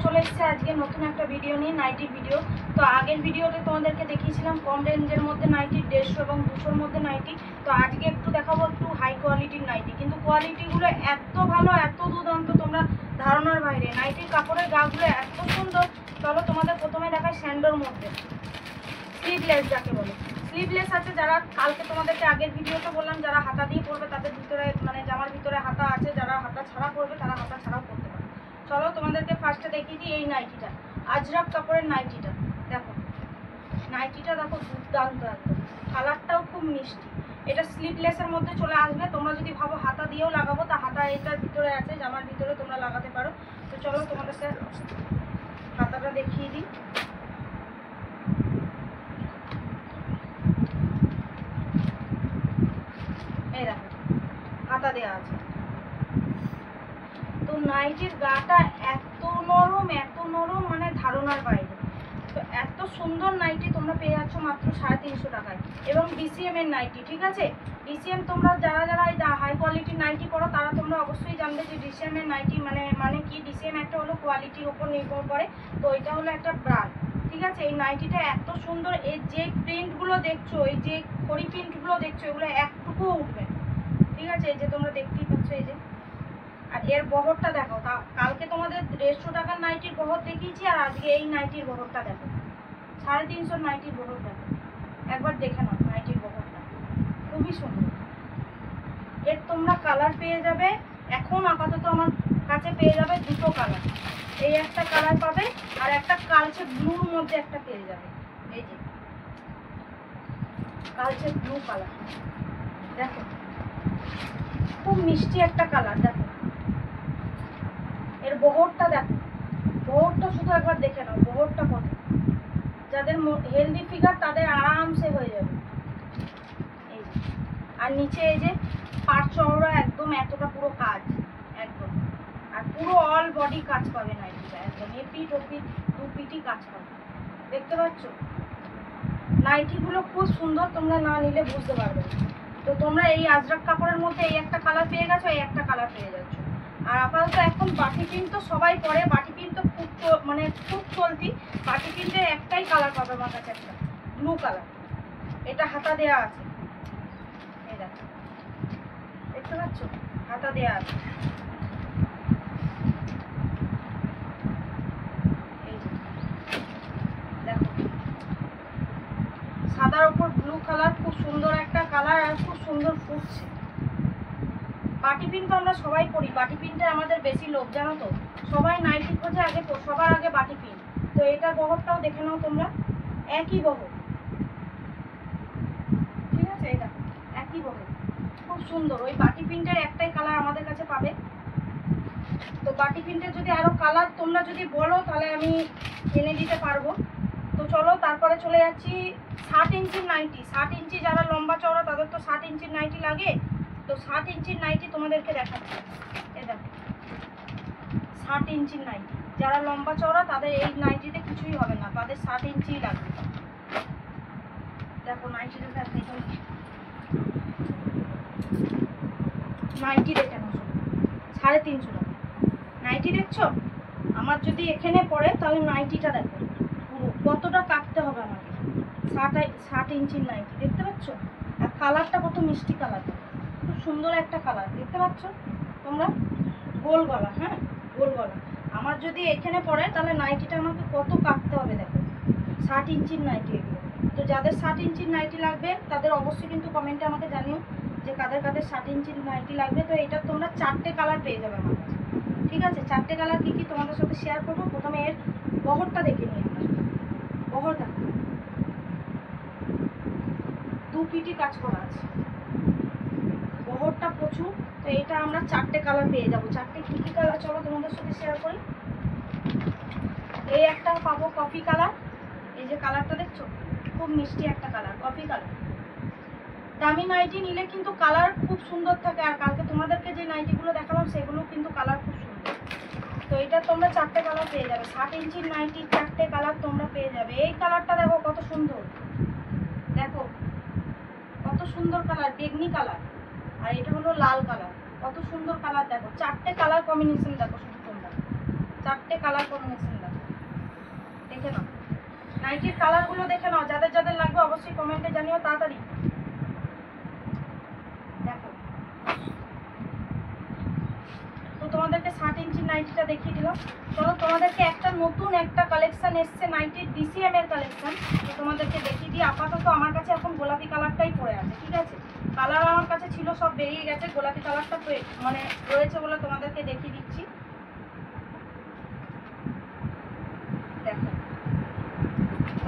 চলে এসেছে আজকে নতুন একটা ভিডিও নিয়ে, নাইটির ভিডিও। তো আগের ভিডিওতে তোমাদেরকে দেখিয়েছিলাম কম রেঞ্জের মধ্যে নাইটি, 150 এবং 200-র মধ্যে নাইটি। তো আজকে একটু দেখাবো একটু হাই কোয়ালিটির নাইটি, কিন্তু কোয়ালিটিগুলো এত ভালো, এত দুর্দান্ত, তোমরা ধারণার বাইরে। নাইটির কাপড়ের গাগুলো এত সুন্দর। চলো তোমাদের প্রথমে দেখাই স্যান্ডোর মধ্যে স্লিভলেস, যাকে বলে স্লিভলেস আছে। যারা কালকে তোমাদেরকে আগের ভিডিওতে বললাম যারা হাতা দিয়ে পরবে তাদের ভিতরে মানে জামার ভিতরে হাতা আছে, যারা হাতা ছাড়া পরবে তারা হাতা ছাড়াও পরতে পারে। চলো তোমাদেরকে ফার্স্টে দেখিয়ে দিই এই নাইটিটা, আজরাক কাপড়ের নাইটিটা। দেখো নাইটিটা, দেখো দুর্দান্ত একদম, কালারটাও খুব মিষ্টি। এটা স্লিভলেসের মধ্যে চলে আসবে। তোমরা যদি ভাবো হাতা দিয়েও লাগাবো, তা হাতা এটার ভিতরে আছে, জামার ভিতরে তোমরা লাগাতে পারো। তো চলো তোমাদেরকে হাতাটা দেখিয়ে দিই। এই দেখো হাতা দেওয়া আছে। তো নাইটির গাটা এত নরম, এত নরম, মানে ধারণার বাইরে। তো এত সুন্দর নাইটি তোমরা পেয়ে যাচ্ছ মাত্র 350 টাকায়, এবং ডিসিএম এর নাইটি। ঠিক আছে, ডিসিএম তোমরা যারা যারা এই হাই কোয়ালিটির নাইটি পরো তারা তোমরা অবশ্যই জানবে যে ডিসিএম এর নাইটি মানে কি। ডিসিএম একটা হলো কোয়ালিটির ওপর নির্ভর করে, তো এটা হলো একটা ব্র্যান্ড। ঠিক আছে, এই নাইটিটা এত সুন্দর। এর যে প্রিন্টগুলো দেখছো, এই যে খড়ি প্রিন্টগুলো দেখছো, এগুলো একটুকুও উঠবে। ঠিক আছে, এই যে তোমরা দেখতেই পাচ্ছ, এই যে। আর এর বহরটা দেখো, তা কালকে তোমাদের 150 টাকার নাইটির বহর দেখিয়েছি, আর আজকে এই নাইটির বহরটা দেখো, 350 নাইটির বহর দেখো। একবার দেখে নাও নাইটির বহরটা, খুবই সুন্দর। এর তোমরা কালার পেয়ে যাবে, এখন আপাতত আমার কাছে পেয়ে যাবে দুটো কালার। এই একটা কালার পাবে, আর একটা কালচে ব্লুর মধ্যে একটা পেয়ে যাবে। এই যে কালচে ব্লু কালার, দেখো খুব মিষ্টি একটা কালার। দেখো এর বহরটা, দেখো বহরটা শুধু একবার দেখে নাও, বহরটা কত। যাদের হেলদি ফিগার তাদের আরামসে হয়ে যাবে। এই যে, আর নিচে এই যে পাট চওড়া একদম, এতটা পুরো কাজ একদম, আর পুরো অল বডি কাজ পাবে নাইটিটা একদম, এপিট ওপিট দু পিটি কাজ পাবে। দেখতে পাচ্ছ নাইটিগুলো খুব সুন্দর, তোমরা না নিলে বুঝতে পারবে। তো তোমরা এই আজরাক কাপড়ের মধ্যে এই একটা কালার পেয়ে গেছো, এই একটা কালার পেয়ে যাচ্ছ। আর আপাতত এখন বাটি প্রিন্ট তো সবাই পরে, বাটি প্রিন্ট তো খুব মানে খুব চলতি। বাটি প্রিন্টের একটাই কালার পাবে আমার কাছে, একটা ব্লু কালার। এটা হাতা দেওয়া আছে, এই দেখো দেখতে পাচ্ছ হাতা দেওয়া আছে। এই যে দেখো সাদার উপর ব্লু কালার, খুব সুন্দর একটা কালার, আর খুব সুন্দর ফুটছে। বাটি প্রিন্ট তো আমরা সবাই পরি, বাটি প্রিন্টে আমাদের বেশি লোভ, জানো তো। সবাই নাইটি খোঁজে আগে, সবার আগে বাটি প্রিন্ট। তো এটার বহরটাও দেখে নাও তোমরা, একই বহর। ঠিক আছে, এটা একই বহর, খুব সুন্দর। ওই বাটি প্রিন্টের একটাই কালার আমাদের কাছে পাবে। তো বাটি প্রিন্টের যদি আরও কালার তোমরা যদি বলো তাহলে আমি এনে দিতে পারবো। তো চলো তারপরে চলে যাচ্ছি 60 ইঞ্চির নাইটি। 60 ইঞ্চি যারা লম্বা চওড়া তাদের তো 60 ইঞ্চির নাইটি লাগে। তো 60 ইঞ্চির নাইটি তোমাদেরকে দেখাচ্ছি। এই দেখো 60 ইঞ্চির নাইটি, যারা লম্বা চওড়া তাদের এই নাইটিতে কিছুই হবে না, তাদের 60 ইঞ্চিই লাগবে। দেখো নাইটিটা দেখো, নাইটি দেখে নাও, 350 টাকা নাইটি। দেখছো আমার যদি এখানে পড়ে তাহলে নাইটিটা দেখো পুরো কতটা কাটতে হবে আমাকে। 60 ইঞ্চির নাইটি, দেখতে পাচ্ছ। আর কালারটা কত মিষ্টি কালার, খুব সুন্দর একটা কালার, দেখতে পাচ্ছ তোমরা। গোল গলা, হ্যাঁ গোল গলা। আমার যদি এখানে পড়ে তাহলে নাইটিটা আমাকে কত কাটতে হবে দেখো। 60 ইঞ্চির নাইটি এগুলো। তো যাদের 60 ইঞ্চির নাইটি লাগবে তাদের অবশ্যই কিন্তু কমেন্টে আমাকে জানিও যে কাদের কাদের 60 ইঞ্চির নাইটি লাগবে। তো এটা তোমরা 4টে কালার পেয়ে যাবে আমার কাছে। ঠিক আছে, 4টে কালার কী কী তোমাদের সাথে শেয়ার করবো। প্রথমে এর বহরটা দেখে নিই আমরা। বহর দেখো, দু পিটি কাজ করা আছে, বহরটা প্রচুর। তো এটা আমরা 4টে কালার পেয়ে যাবো। 4টে কী কী কালার চলো তোমাদের সাথে শেয়ার করি। এই একটা পাবো কফি কালার, এই যে কালারটা দেখছো খুব মিষ্টি একটা কালার, কফি কালার। দামি নাইটি নিলে কিন্তু কালার খুব সুন্দর থাকে, আর কালকে তোমাদেরকে যে নাইটিগুলো দেখালাম সেগুলো কিন্তু কালার খুব সুন্দর। তো এটা তোমরা 4টে কালার পেয়ে যাবে। 60 ইঞ্চির নাইটি 4টে কালার তোমরা পেয়ে যাবে। এই কালারটা দেখো কত সুন্দর, দেখো কত সুন্দর কালার, বেগনি কালার। আর এটা হলো লাল কালার, কত সুন্দর কালার দেখো। 4টে কালার কম্বিনেশন দেখো শুধু তোমরা। চারটে কালার কম্বিনেশন দেখো, দেখে নাও নাইটির কালারগুলো দেখে নাও। যাদের যাদের লাগবে অবশ্যই কমেন্টে জানিও তাড়াতাড়ি। দেখো তো তোমাদেরকে 60 ইঞ্চির নাইটিটা দেখিয়ে দিলাম। চলো তোমাদেরকে একটা নতুন একটা কালেকশন এসছে নাইটির, ডিসিএম এর কালেকশন, তো তোমাদেরকে দেখিয়ে দিই। আপাতত আমার কাছে এখন গোলাপি কালারটাই পড়ে আছে, ঠিক আছে। কালার আমার কাছে ছিল সব বেরিয়ে গেছে, গোলাপি কালারটা মানে রয়েছে বলে তোমাদেরকে দেখিয়ে দিচ্ছি। দেখো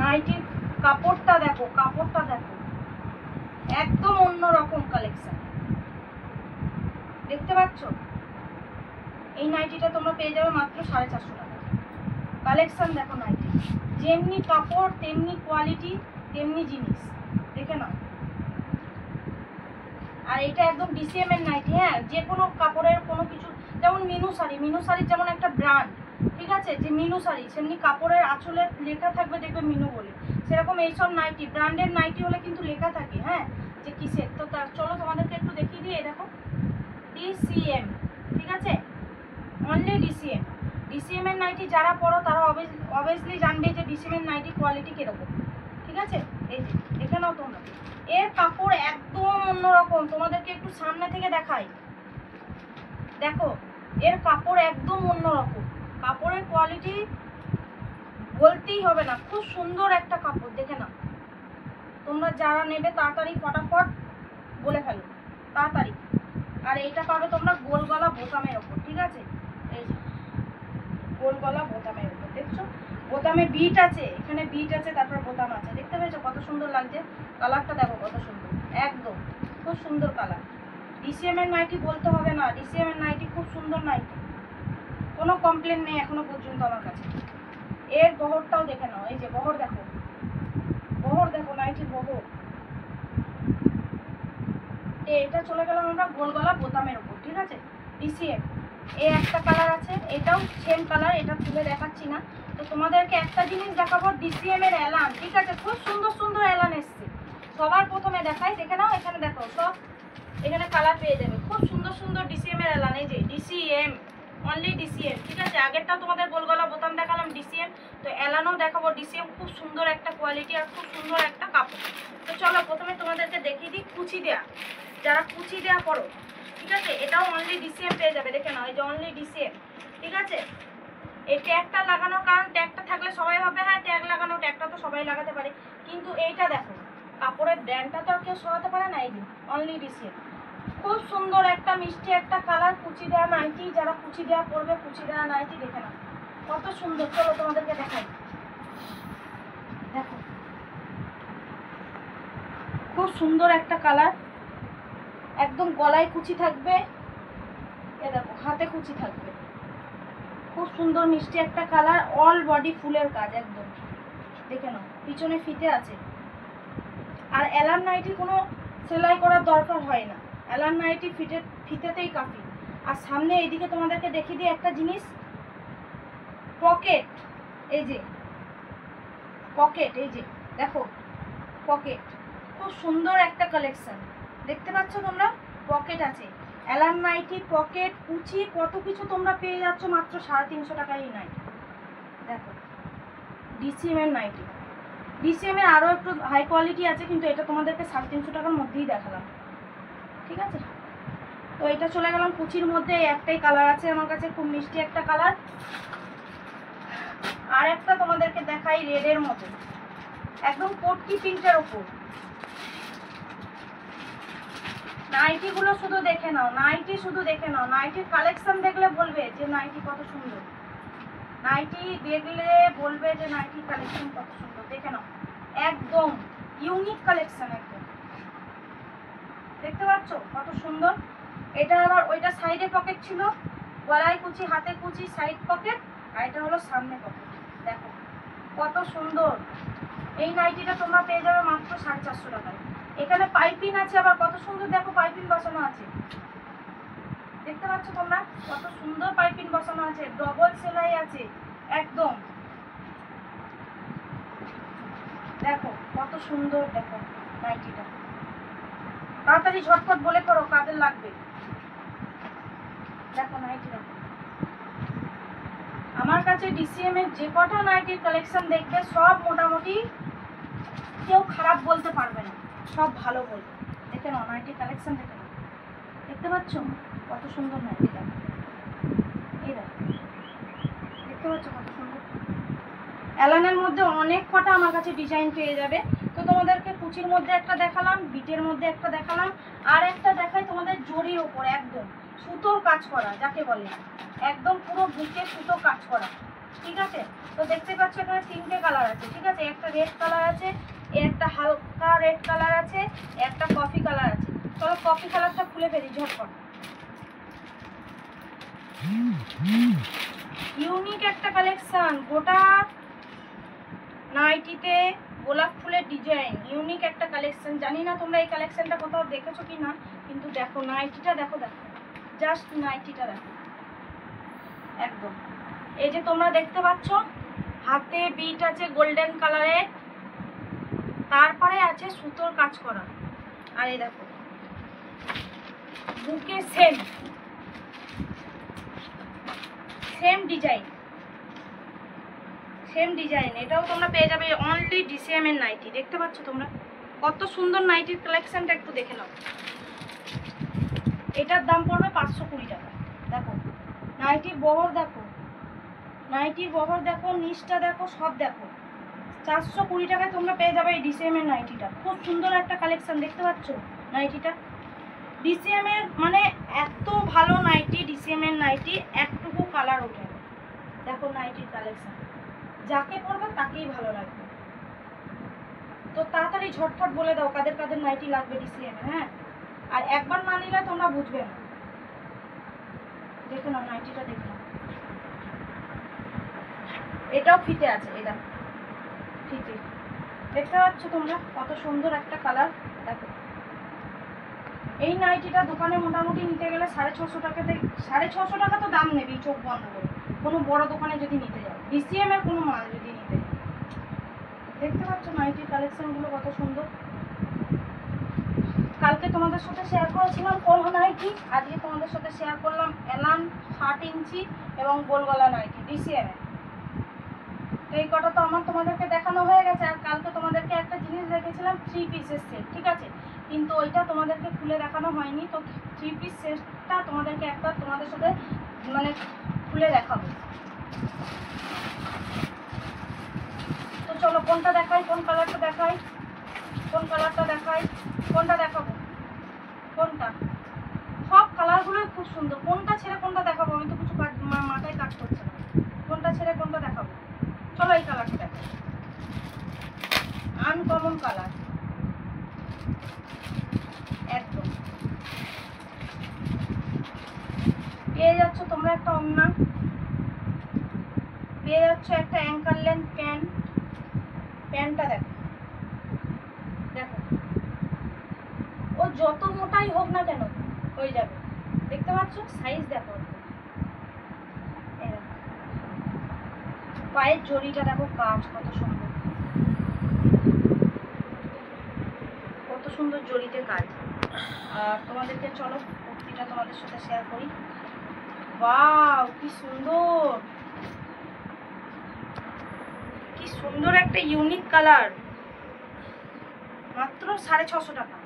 নাইটির কাপড়টা দেখো, কাপড়টা দেখো, একদম অন্যরকম কালেকশন, দেখতে পাচ্ছ। এই নাইটিটা তোমরা পেয়ে যাবে মাত্র 450 টাকা। কালেকশন দেখো নাইটি, যেমনি কাপড় তেমনি কোয়ালিটি তেমনি জিনিস, দেখে নাও। আর এটা একদম ডিসিএম এর নাইটি, হ্যাঁ, যে কোনো কাপড়ের কোনো কিছু, যেমন মিনু শাড়ি, মিনু শাড়ির যেমন একটা ব্র্যান্ড, ঠিক আছে, যে মিনু শাড়ি, সেমনি কাপড়ের আঁচলে লেখা থাকবে দেখবে মিনু বলে, সেরকম এইসব নাইটি ব্র্যান্ডের নাইটি হলে কিন্তু লেখা থাকে, হ্যাঁ, যে কিসের। তো চলো তোমাদেরকে একটু দেখিয়ে দিই। দেখো ডিসিএম, ঠিক আছে, অনলি ডিসিএম। ডিসিএম এর নাইটি যারা পরো তারা অবভিয়াসলি জানবে যে ডিসিএম এর নাইটি কোয়ালিটি কিরকম, ঠিক আছে। এই যে দেখে নাও তোমরা, এর কাপড় একদম অন্যরকম, তোমাদেরকে একটু সামনে থেকে দেখাই। দেখো এর কাপড় একদম অন্যরকম, কাপড়ের কোয়ালিটি বলতেই হবে না, খুব সুন্দর একটা কাপড়, দেখে নাও। তোমরা যারা নেবে তাড়াতাড়ি ফটাফট বলে ফেলো, তাড়াতাড়ি। আর এইটা পাবে তোমরা গোল গলা বোতামের ওপর, ঠিক আছে, এই যে গোল গলা বোতামের ওপর, দেখছো বোতামে বিট আছে, এখানে বিট আছে, তারপর বোতাম আছে, দেখতে পেয়েছো কত সুন্দর লাগছে। কালারটা দেখো কত সুন্দর, একদম খুব সুন্দর কালার। ডিসিএম এর নাইটি বলতে হবে না, ডিসিএম এর নাইটি খুব সুন্দর নাইটি, কোনো কমপ্লেন নেই এখনো পর্যন্ত আমার কাছে। এর বহরটাও দেখে নাও, এই যে বহর দেখো, বহর দেখো, নাইটির বহর। এটা চলে গেলাম আমরা গোল গলা বোতামের উপর, ঠিক আছে, ডিসিএম। এই একটা কালার আছে, এটাও সেম কালার, এটা তুলে দেখাচ্ছি না। তো তোমাদেরকে একটা জিনিস দেখাবো, ডিসিএম এর এলান, ঠিক আছে, খুব সুন্দর সুন্দর এলান এসছে। সবার প্রথমে দেখাই, দেখে নাও, এখানে দেখো সব, এখানে কালার পেয়ে যাবে, খুব সুন্দর সুন্দর ডিসিএম এর এলান, এই যে ডিসিএম, অনলি ডিসিএম, ঠিক আছে। আগেরটা তোমাদের গোল গলা বোতাম দেখালাম ডিসিএম, তো এলানও দেখাবো ডিসিএম, খুব সুন্দর একটা কোয়ালিটি আর খুব সুন্দর একটা কাপড়। তো চলো প্রথমে তোমাদেরকে দেখিয়ে দিই কুচি দেয়া, যারা কুচি দেয়া করো, ঠিক আছে, এটাও অনলি ডিসিএম পেয়ে যাবে, দেখে নাও, এই যে অনলি ডিসিএম, ঠিক আছে। এই ট্যাগটা লাগানোর কারণ, ট্যাগটা থাকলে সবাই ভাবে হ্যাঁ ট্যাগ লাগানো, ট্যাগটা তো সবাই লাগাতে পারে, কিন্তু এইটা দেখো কাপড়ের ব্র্যান্ডটা তো আর কেউ সরাতে পারে না, এই যে অনলি ডিসিএম, খুব সুন্দর একটা মিষ্টি একটা কালার, কুচি দেওয়া নাইটি, যারা কুচি দেওয়া পরবে, কুচি দেওয়া নাইটি, দেখে নাও কত সুন্দর। চলো তোমাদেরকে দেখাই, দেখো খুব সুন্দর একটা কালার, একদম গলায় কুচি থাকবে, এ দেখো হাতে কুচি থাকবে, খুব সুন্দর মিষ্টি একটা কালার, অল বডি ফুলের কাজ একদম, দেখে নাও, পিছনে ফিতে আছে। আর এলান নাইটি কোনো সেলাই করার দরকার হয় না, এলান নাইটি ফিতেতেই কাফি। আর সামনে এইদিকে তোমাদেরকে দেখিয়ে দিই একটা জিনিস, পকেট, এই যে পকেট, এই যে দেখো পকেট, খুব সুন্দর একটা কালেকশন, দেখতে পাচ্ছ তোমরা, পকেট আছে, এলান নাইটি পকেট কুচি কত কিছু তোমরা পেয়ে যাচ্ছ মাত্র 350 টাকায় এই নাইটি। দেখো ডিসিএম এর নাইটি, ডিসিএম এর আরও একটু হাই কোয়ালিটি আছে, কিন্তু এটা তোমাদেরকে 350 টাকার মধ্যেই দেখালাম, ঠিক আছে। তো এটা চলে গেলাম কুচির মধ্যে, একটাই কালার আছে আমার কাছে, খুব মিষ্টি একটা কালার। আর একটা তোমাদেরকে দেখাই রেডের মতো, একদম পটকি পিঙ্কের ওপর, নাইটিগুলো শুধু দেখে নাও, নাইটি শুধু দেখে নাও, নাইটির কালেকশন দেখলে বলবে যে নাইটি কত সুন্দর, নাইটি দেখলে বলবে যে নাইটির কালেকশন কত সুন্দর, দেখে নাও একদম ইউনিক কালেকশন, একদম দেখতে পাচ্ছ কত সুন্দর। এটা আবার ওইটা সাইডে পকেট ছিল, গলায় কুচি, হাতে কুচি, সাইড পকেট, আর এটা হলো সামনে পকেট, দেখো কত সুন্দর। এই নাইটিটা তোমরা পেয়ে যাবে মাত্র 450 টাকায়। এখানে পাইপিং আছে, আবার কত সুন্দর দেখো পাইপিং বসানো আছে, দেখতে পাচ্ছ তোমরা কত সুন্দর পাইপিং বসানো আছে, ডবল সেলাই আছে একদম, দেখো কত সুন্দর, দেখো নাইটিটা, তাড়াতাড়ি ঝটপট বলে করো কাদের লাগবে। দেখো নাইটি দেখো, আমার কাছে ডিসিএম এর যে কটা নাইটির কালেকশন দেখবে সব মোটামুটি কেউ খারাপ বলতে পারবে না, সব ভালো বলবে। দেখে নাও নাইটির কালেকশন, দেখে নাও, দেখতে পাচ্ছ কত সুন্দর নাইটি। দেখো এই দেখো, দেখতে পাচ্ছ কত সুন্দর। অ্যালানের মধ্যে অনেক কটা আমার কাছে ডিজাইন পেয়ে যাবে। তো তোমাদেরকে কুচির মধ্যে একটা দেখালাম, বিটের মধ্যে একটা দেখালাম, আর একটা দেখাই তোমাদের জরির ওপর একদম সুতোর কাজ করা, যাকে বলে একদম পুরো বুকে সুতো কাজ করা, ঠিক আছে। তো দেখতে পাচ্ছ এখানে 3টে কালার আছে, ঠিক আছে। একটা রেড কালার আছে, একটা হালকা রেড কালার আছে, একটা কফি কালার আছে। চলো কফি কালারটা খুলে ফেলি ঝটপট। ইউনিক একটা কালেকশন, গোটা নাইটিতে গোলাপ ফুলের ডিজাইন, ইউনিক একটা কালেকশন। জানি না তোমরা এই কালেকশনটা কোথাও দেখেছো কি না, কিন্তু দেখো নাইটিটা, দেখো দেখো জাস্ট নাইটিটা দেখো একদম। এই যে তোমরা দেখতে পাচ্ছ হাতে বিট আছে গোল্ডেন কালারের, তারপরে আছে সুতোর কাজ করা, আর এই দেখো বুকে সেম ডিজাইন, সেম ডিজাইন। এটাও তোমরা পেয়ে যাবে অনলি ডিসিএম এর নাইটি। দেখতে পাচ্ছ তোমরা কত সুন্দর নাইটির কালেকশনটা, একটু দেখে নাও। এটার দাম পড়বে 520 টাকা। দেখো নাইটির বহর দেখো, নাইটির বহর দেখো, নিচটা দেখো, সব দেখো। 420 টাকায় তোমরা পেয়ে যাবে এই ডিসিএম এর নাইটিটা। খুব সুন্দর একটা কালেকশন, দেখতে পাচ্ছ নাইটিটা। ডিসিএম এর মানে এত ভালো নাইটি, ডিসিএম এর নাইটি একটুকু কালার ওঠে। দেখো নাইটির কালেকশন, যাকে পরবে তাকেই ভালো লাগবে। তো তাড়াতাড়ি ঝটফট বলে দাও কাদের কাদের নাইটি লাগবে ডিসিএম। হ্যাঁ, আর একবার না নিলে তোমরা বুঝবে না। দেখে নাও নাইটিটা, দেখে নাও। এটাও ফিতে আছে, এই দেখো ফিতে, দেখতে পাচ্ছ তোমরা কত সুন্দর একটা কালার। দেখো এই নাইটিটা দোকানে মোটামুটি নিতে গেলে 650 টাকা থেকে 650 টাকা তো দাম নেবেই চোখ বন্ধ করে, কোনো বড় দোকানে যদি নিতে যাও, ডিসিএম এর কোনো মাল যদি নিতে যাও। দেখতে পাচ্ছ নাইটির কালেকশনগুলো কত সুন্দর। কালকে তোমাদের সাথে শেয়ার করেছিলাম কমা নাইটি, আজকে তোমাদের সাথে শেয়ার করলাম এলান 60 ইঞ্চি এবং গোলগলা নাইটি ডিসিএম এর। এই কটা তো আমার তোমাদেরকে দেখানো হয়ে গেছে। আর কালকে তোমাদেরকে একটা জিনিস দেখেছিলাম 3 পিসের সেট, ঠিক আছে, কিন্তু ওইটা তোমাদেরকে খুলে দেখানো হয়নি। তো 3 পিস সেটটা তোমাদেরকে একটা তোমাদের সাথে মানে খুলে দেখাবো। তো চলো কোনটা দেখাই, কোন কালারটা দেখাই, কোন কালারটা দেখাই, কোনটা দেখাবো, কোনটা? সব কালারগুলোই খুব সুন্দর, কোনটা ছেড়ে কোনটা দেখাবো আমি তো কিছু মাথায় কাজ করছে না। কোনটা ছেড়ে কোনটা দেখাবো, চলো এই কালারটা দেখো, আনকমন কালার একদম। পেয়ে যাচ্ছ তোমরা একটা ওড়না, পেয়ে যাচ্ছ একটা অ্যাঙ্কার লেন্থ প্যান্ট। প্যান্টটা দেখো, দেখো ও যত মোটাই হোক না কেন হয়ে যাবে। দেখতে পাচ্ছ সাইজ দেখো, পায়ের জড়িটা দেখো, কাজ কত সুন্দর, কত সুন্দর জড়িতে কাজ। আর তোমাদেরকে চলো কুর্তিটা তোমাদের সাথে শেয়ার করি। ওয়াও কি সুন্দর, কি সুন্দর একটা ইউনিক কালার। মাত্র 650 টাকা,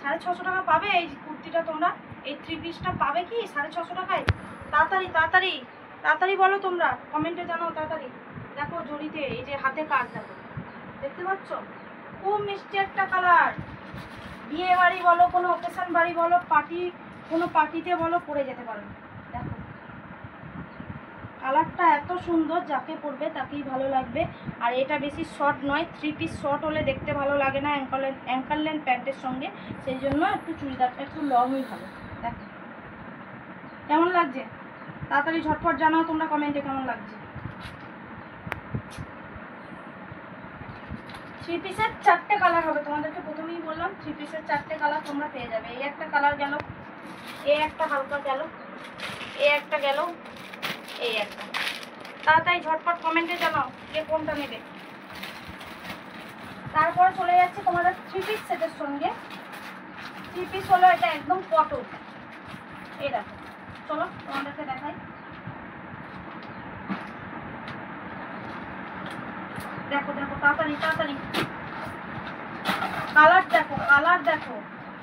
650 টাকা পাবে এই কুর্তিটা তোমরা। এই 3 পিসটা পাবে কি 650 টাকায়? তাড়াতাড়ি তাড়াতাড়ি তাড়াতাড়ি বলো তোমরা, কমেন্টে জানাও তাড়াতাড়ি। দেখো জড়িতে এই যে হাতে কাজ দেখো, দেখতে পাচ্ছ খুব মিষ্টি একটা কালার। বিয়ে বাড়ি বলো, কোনো অকেশন বাড়ি বলো, পার্টি, কোনো পার্টিতে বলো, পরে যেতে পারো। দেখো কালারটা এত সুন্দর, যাকে পরবে তাকেই ভালো লাগবে। আর এটা বেশি শর্ট নয়, 3 পিস শর্ট হলে দেখতে ভালো লাগে না অ্যাঙ্কার লেন্থ প্যান্টের সঙ্গে, সেই জন্য একটু চুড়িদারটা একটু লংই ভালো। দেখো কেমন লাগছে, তাড়াতাড়ি ঝটফট জানাও তোমরা কমেন্টে কেমন লাগছে। 3 পিসের 4টে কালার হবে, তোমাদেরকে প্রথমেই বললাম 3 পিসের 4টে কালার তোমরা পেয়ে যাবে। এই একটা কালার গেল, এই একটা হালকা গেল, এই একটা গেল, এই একটা। তাড়াতাড়ি ঝটপট কমেন্টে জানাও যে কোনটা নেবে। তারপরে চলে যাচ্ছে তোমাদের 3 পিস সেটের সঙ্গে। 3 পিস হলো এটা একদম কটন, এই দেখো চলো তোমাদেরকে দেখাই। দেখো দেখো তাড়াতাড়ি তাড়াতাড়ি, কালার দেখো, কালার দেখো,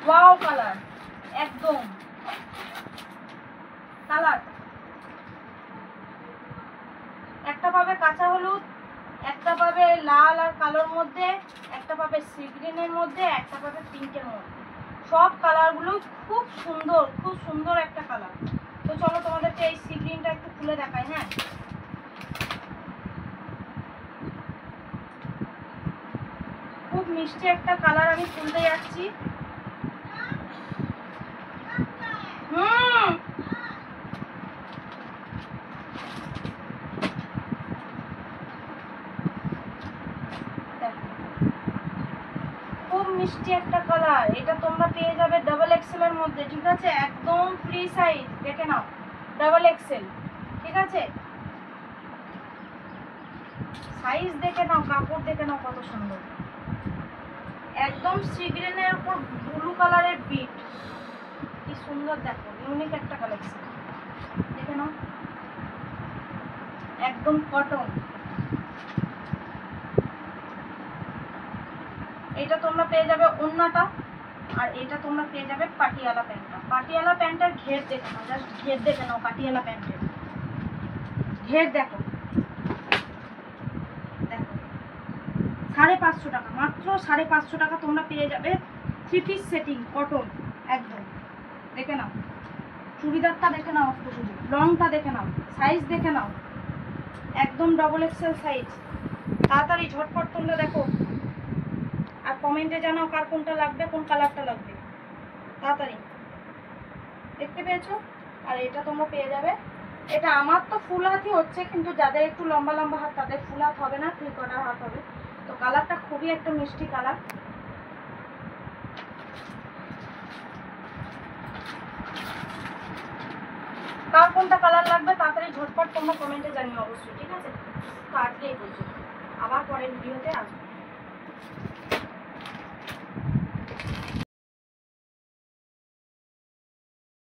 ওয়াও কালার, একদম কালার। একটা পাবে কাঁচা হলুদ, একটা পাবে লাল আর কালোর মধ্যে, একটা পাবে সি গ্রিনের মধ্যে, একটা পাবে পিঙ্কের মধ্যে। সব কালারগুলো খুব সুন্দর, খুব সুন্দর একটা কালার। তো চলো তোমাদেরকে এই সি গ্রিনটা একটু খুলে দেখাই। হ্যাঁ, খুব মিষ্টি একটা কালার, আমি খুলতে যাচ্ছি। খুব মিষ্টি একটা কালার, এটা তোমরা পেয়ে যাবে ডাবল এক্সেল এর মধ্যে, ঠিক আছে? একদম ফ্রি সাইজ, দেখে নাও, ডাবল এক্সেল, ঠিক আছে? সাইজ দেখে নাও, কাপড় দেখে নাও কত সুন্দর, একদম সি গ্রিনের উপর ব্লু কালারের বিট, কি সুন্দর দেখো, ইউনিক একটা কালেকশন, দেখে নাও, একদম কটন। এটা তোমরা পেয়ে যাবে ওন্নাটা, আর এটা তোমরা পেয়ে যাবে পাটিয়ালা প্যান্টটা। পাটিয়ালা প্যান্টের ঘের দেখে নাও, জাস্ট ঘের দেখে নাও, পাটিয়ালা প্যান্টের ঘের দেখো, দেখো 550 টাকা, মাত্র 550 টাকা তোমরা পেয়ে যাবে 3 পিস সেটিং কটন, একদম দেখে নাও, চুড়িদারটা দেখে নাও, একটু শুধু লংটা দেখে নাও, সাইজ দেখে নাও, একদম ডবল এক্সেল সাইজ। তাড়াতাড়ি ঝটপট তোমরা দেখো, আর কমেন্টে জানাও কার কোনটা লাগবে, কোন কালারটা লাগবে, তাড়াতাড়ি। দেখতে পেয়েছো? আর এটা তোমরা পেয়ে যাবে, এটা আমার তো ফুল হাতই হচ্ছে, কিন্তু যাদের একটু লম্বা লম্বা হাত তাদের ফুল হাত হবে না, 3/4 হাত হবে। তো কালারটা খুবই একটা মিষ্টি কালার। কার কোনটা কালার লাগবে তাড়াতাড়ি ঝটপট তোমরা কমেন্টে জানিও অবশ্যই, ঠিক আছে? তো আজকে এই পর্যন্ত, আবার পরের ভিডিওতে আসবো।